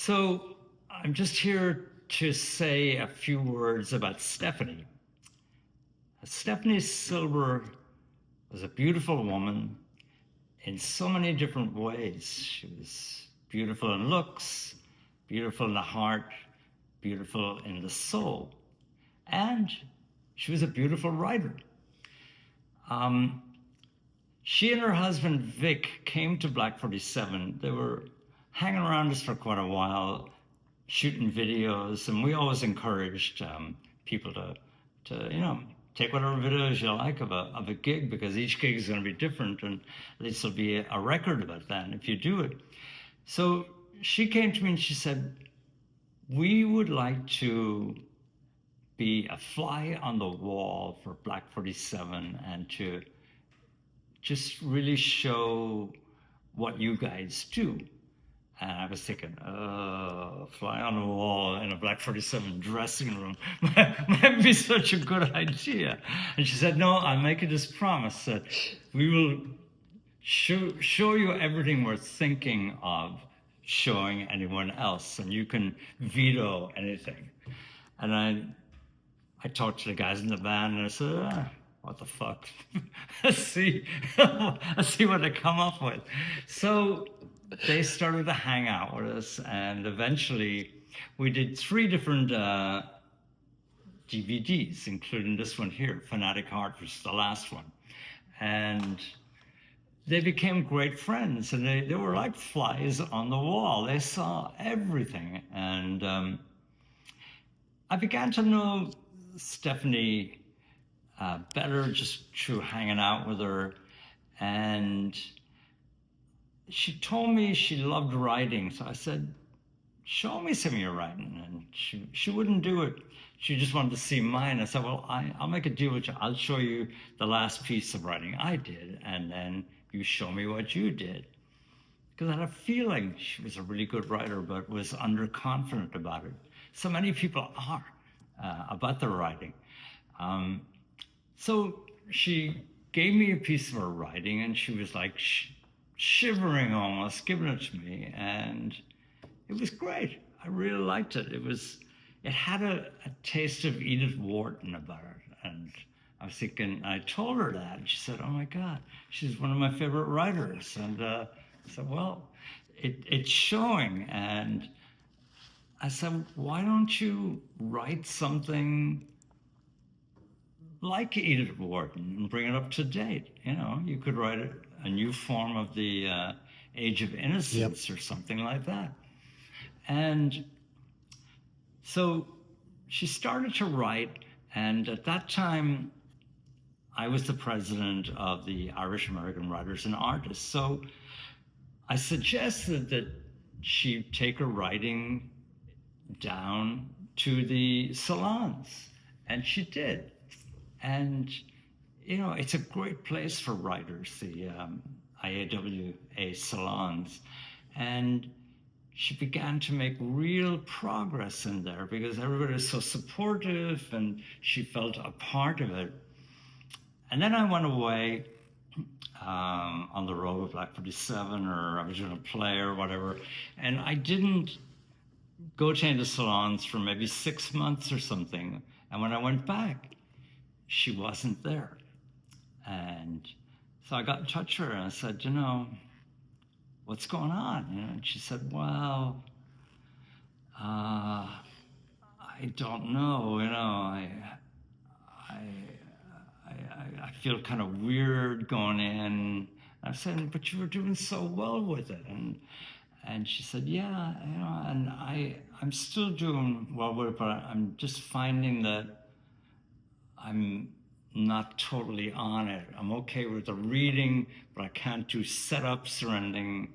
So I'm just here to say a few words about Stephanie. Stephanie Silver was a beautiful woman in so many different ways. She was beautiful in looks, beautiful in the heart, beautiful in the soul, and she was a beautiful writer. She and her husband Vic came to Black 47. They were hanging around us for quite a while, shooting videos, and we always encouraged people to take whatever videos you like of a gig, because each gig is going to be different, and at least there'll be a record about that if you do it. So she came to me and she said, we would like to be a fly on the wall for Black 47 and to just really show what you guys do. And I was thinking, fly on the wall in a Black 47 dressing room might be such a good idea. And she said, no, I'm making this promise that we will show you everything we're thinking of showing anyone else, and you can veto anything. And I talked to the guys in the band, and I said, what the fuck? let's see what they come up with. So they started to hang out with us, and eventually we did 3 different DVDs, including this one here, Fanatic Heart, which is the last one. And they became great friends, and they were like flies on the wall. They saw everything. And I began to know Stephanie better just through hanging out with her. And she told me she loved writing. So I said, show me some of your writing. And she wouldn't do it. She just wanted to see mine. I said, well, I'll make a deal with you. I'll show you the last piece of writing I did, and then you show me what you did. Because I had a feeling she was a really good writer, but was underconfident about it. So many people are about their writing. So she gave me a piece of her writing, and she was like shivering almost, giving it to me, and it was great. I really liked it. It had a taste of Edith Wharton about it, and I was thinking, I told her that, and she said, oh my God, she's one of my favorite writers. And I said, well, it's showing. And I said, why don't you write something like Edith Wharton and bring it up to date? You know, you could write a new form of the Age of Innocence, yep, or something like that. And so she started to write, and at that time, I was the president of the Irish American Writers and Artists. So I suggested that she take her writing down to the salons, and she did. And, you know, it's a great place for writers, the IAWA salons. And she began to make real progress in there because everybody was so supportive, and she felt a part of it. And then I went away on the road with Black 47, or I was doing a play or whatever, and I didn't go to any of the salons for maybe 6 months or something. And when I went back, she wasn't there. And so I got in touch with her, and I said, you know, what's going on? You know, and she said, well, I don't know, you know, I feel kind of weird going in. I said, but you were doing so well with it. And she said, yeah, you know, and I'm still doing well with it, but I'm just finding that I'm not totally on it. I'm okay with the reading, but I can't do setups or anything.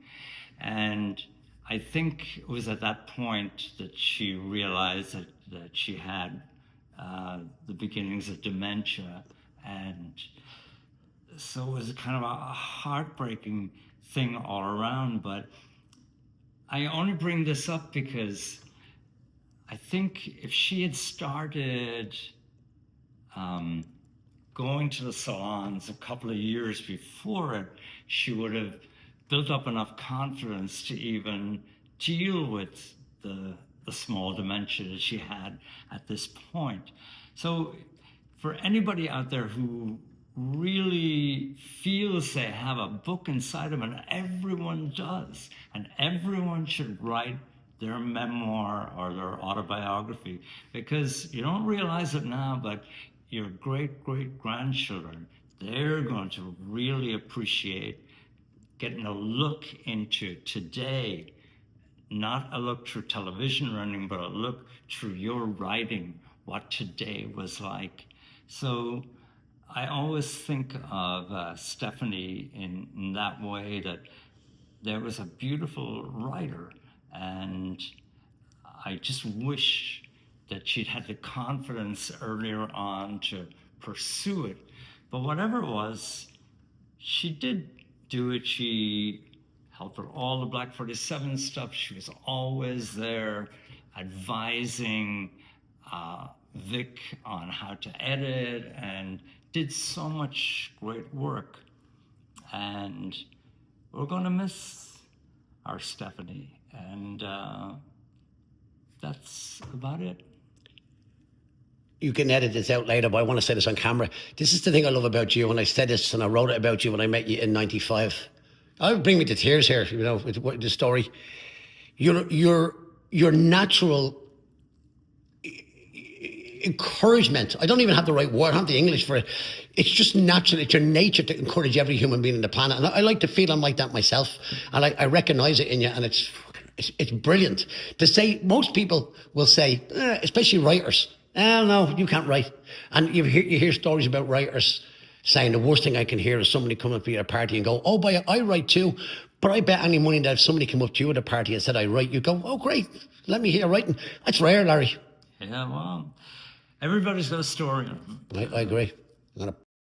And I think it was at that point that she realized that she had the beginnings of dementia. And so it was kind of a heartbreaking thing all around. But I only bring this up because I think if she had started going to the salons a couple of years before it, she would have built up enough confidence to even deal with the small dementia that she had at this point. So for anybody out there who really feels they have a book inside them, and everyone does, and everyone should write their memoir or their autobiography, because you don't realize it now, but your great-great-grandchildren, they're going to really appreciate getting a look into today, not a look through television running, but a look through your writing, what today was like. So I always think of Stephanie in that way, that there was a beautiful writer, and I just wish that she'd had the confidence earlier on to pursue it. But whatever it was, she did do it. She helped with all the Black 47 stuff. She was always there advising Vic on how to edit, and did so much great work. And we're going to miss our Stephanie. And that's about it. You can edit this out later, but I want to say this on camera. This is the thing I love about you, and I said this and I wrote it about you when I met you in '95. It would bring me to tears here, you know, with the story. Your natural encouragement. I don't even have the right word. I don't have the English for it. It's just natural. It's your nature to encourage every human being on the planet. And I like to feel I'm like that myself. And I recognize it in you. And it's brilliant. To say, most people will say, especially writers, oh, no, you can't write. And you hear stories about writers saying the worst thing I can hear is somebody come up to you at a party and go, oh, boy, I write too. But I bet any money that if somebody came up to you at a party and said, I write, you go, oh, great, let me hear writing. That's rare, Larry. Yeah, well, everybody's got a story. I agree. I'm going to